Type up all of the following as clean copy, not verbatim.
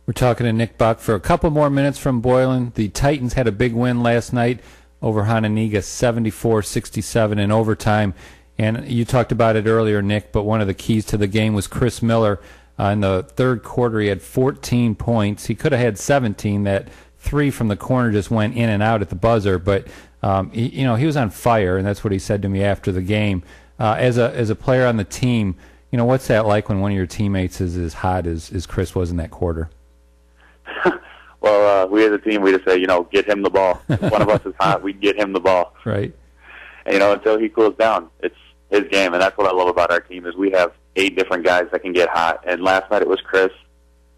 We're talking to Nick Buck for a couple more minutes from Boylan. The Titans had a big win last night over Hononegah, 74-67 in overtime. And you talked about it earlier, Nick, but one of the keys to the game was Chris Miller. In the third quarter, he had 14 points. He could have had 17. That three from the corner just went in and out at the buzzer. But, he was on fire, and that's what he said to me after the game. As a player on the team, what's that like when one of your teammates is as hot as Chris was in that quarter? Well, we as a team, we just say, get him the ball. If one of us is hot, we get him the ball. Right. And, until he cools down, it's his game. And that's what I love about our team is we have 8 different guys that can get hot. And last night it was Chris.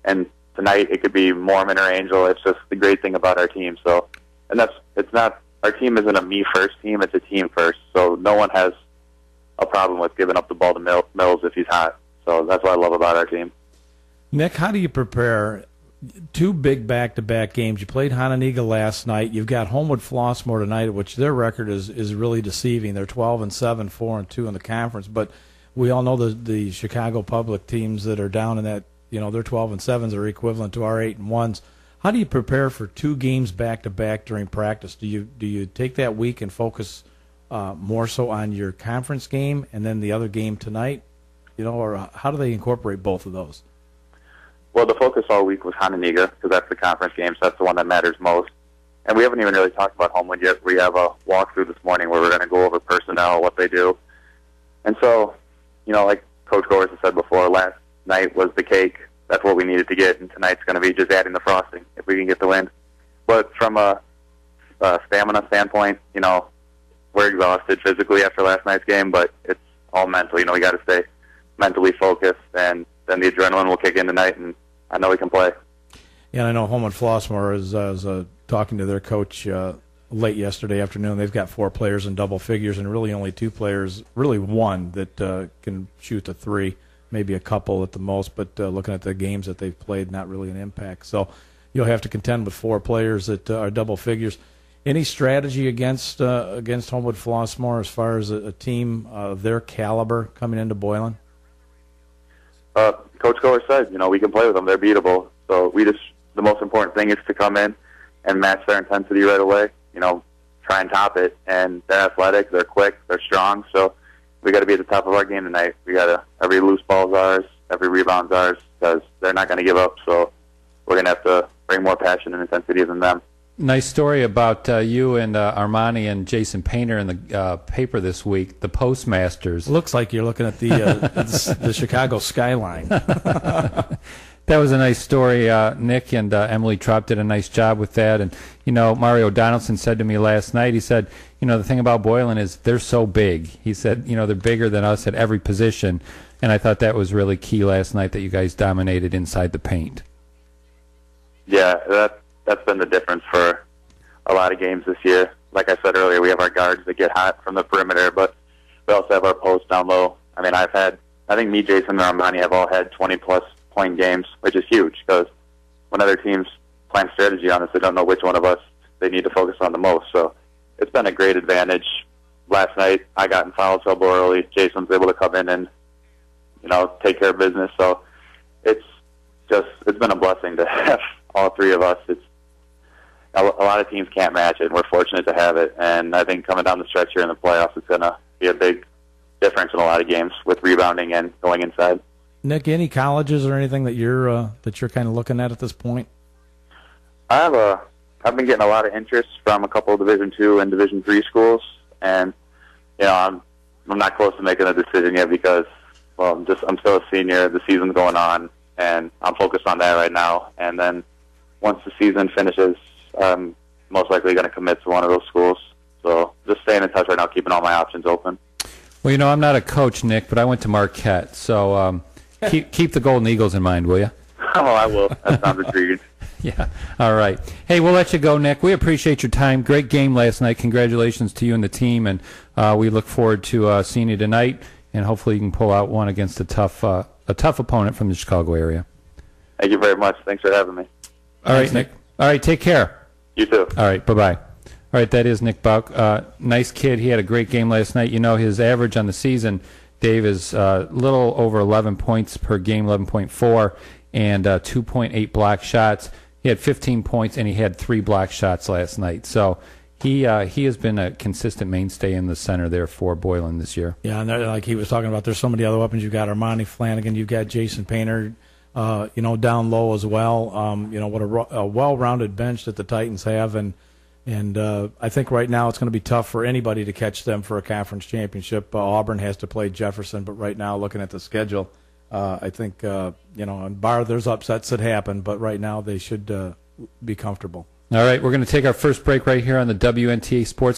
And tonight it could be Mormon or Angel. It's just the great thing about our team. So, and our team isn't a me-first team. It's a team first. So no one has a problem with giving up the ball to Mills if he's hot. So that's what I love about our team. Nick, how do you prepare 2 big back-to-back games? You played Hononegah last night. You've got Homewood Flossmoor tonight, which their record is really deceiving. They're 12-7, 4-2 in the conference. But we all know the Chicago public teams that are down in that, their 12-7s are equivalent to our 8-1s. How do you prepare for 2 games back-to-back during practice? Do you take that week and focus more so on your conference game and then the other game tonight? Or how do they incorporate both of those? Well, the focus all week was Hononegah because that's the conference game, so that's the one that matters most. And we haven't even really talked about Homewood yet. We have a walkthrough this morning where we're going to go over personnel, what they do. And so, like Coach Gores has said before, last night was the cake. That's what we needed to get, and tonight's going to be just adding the frosting if we can get the win. But from a stamina standpoint, we're exhausted physically after last night's game, but it's all mental. We got to stay mentally focused, and then the adrenaline will kick in tonight, and I know we can play. Yeah, and I know Homewood Flossmoor is talking to their coach late yesterday afternoon. They've got 4 players in double figures, and really only 2 players, really one that can shoot the 3, maybe a couple at the most. But looking at the games that they've played, not really an impact. So you'll have to contend with 4 players that are double figures. Any strategy against Homewood Flossmoor as far as a team of their caliber coming into Boylan? Coach Goer said, we can play with them. They're beatable. So the most important thing is to come in and match their intensity right away. Try and top it. And they're athletic, they're quick, they're strong. So we got to be at the top of our game tonight. Every loose ball's ours, every rebound's ours, because they're not going to give up. So we're going to have to bring more passion and intensity than them. Nice story about you and Armani and Jason Painter in the paper this week, the Postmasters. Looks like you're looking at the Chicago skyline. That was a nice story. Nick and Emily Trop did a nice job with that. And, Mario Donaldson said to me last night, he said, the thing about Boylan is they're so big. He said, they're bigger than us at every position. And I thought that was really key last night that you guys dominated inside the paint. Yeah, that's been the difference for a lot of games this year. Like I said earlier, we have our guards that get hot from the perimeter, but we also have our posts down low. I mean, I think me, Jason, and Armani have all had 20-plus point games, which is huge because when other teams plan strategy on us, they don't know which one of us they need to focus on the most. So it's been a great advantage. Last night, I got in foul trouble early. Jason was able to come in and, take care of business. So it's been a blessing to have all 3 of us. A lot of teams can't match it, and we're fortunate to have it. And I think coming down the stretch here in the playoffs, it's going to be a big difference in a lot of games with rebounding and going inside. Nick, any colleges or anything that you're kind of looking at this point? I've been getting a lot of interest from a couple of Division II and Division III schools, and I'm not close to making a decision yet because I'm still a senior. The season's going on, and I'm focused on that right now. And then once the season finishes, I'm most likely going to commit to one of those schools. So just staying in touch right now, keeping all my options open. Well, I'm not a coach, Nick, but I went to Marquette, so keep the Golden Eagles in mind, will you? Oh, I will. That sounds intriguing. Yeah. All right. Hey, we'll let you go, Nick. We appreciate your time. Great game last night. Congratulations to you and the team, and we look forward to seeing you tonight, and hopefully you can pull out one against a tough opponent from the Chicago area. Thank you very much. Thanks for having me. All right, Nick. All right, take care. You too. All right, bye-bye. All right, that is Nick Buck. Nice kid. He had a great game last night. His average on the season, Dave, is a little over 11 points per game, 11.4. and 2.8 block shots. He had 15 points, and he had 3 block shots last night. So he has been a consistent mainstay in the center there for Boylan this year. Yeah, and like he was talking about, there's so many other weapons. You've got Armani Flanagan, you've got Jason Painter, down low as well. What a well-rounded bench that the Titans have, and I think right now it's going to be tough for anybody to catch them for a conference championship. Auburn has to play Jefferson, but right now, looking at the schedule, I think and bar there's upsets that happen, but right now they should be comfortable. All right, we're going to take our first break right here on the WNTA Sports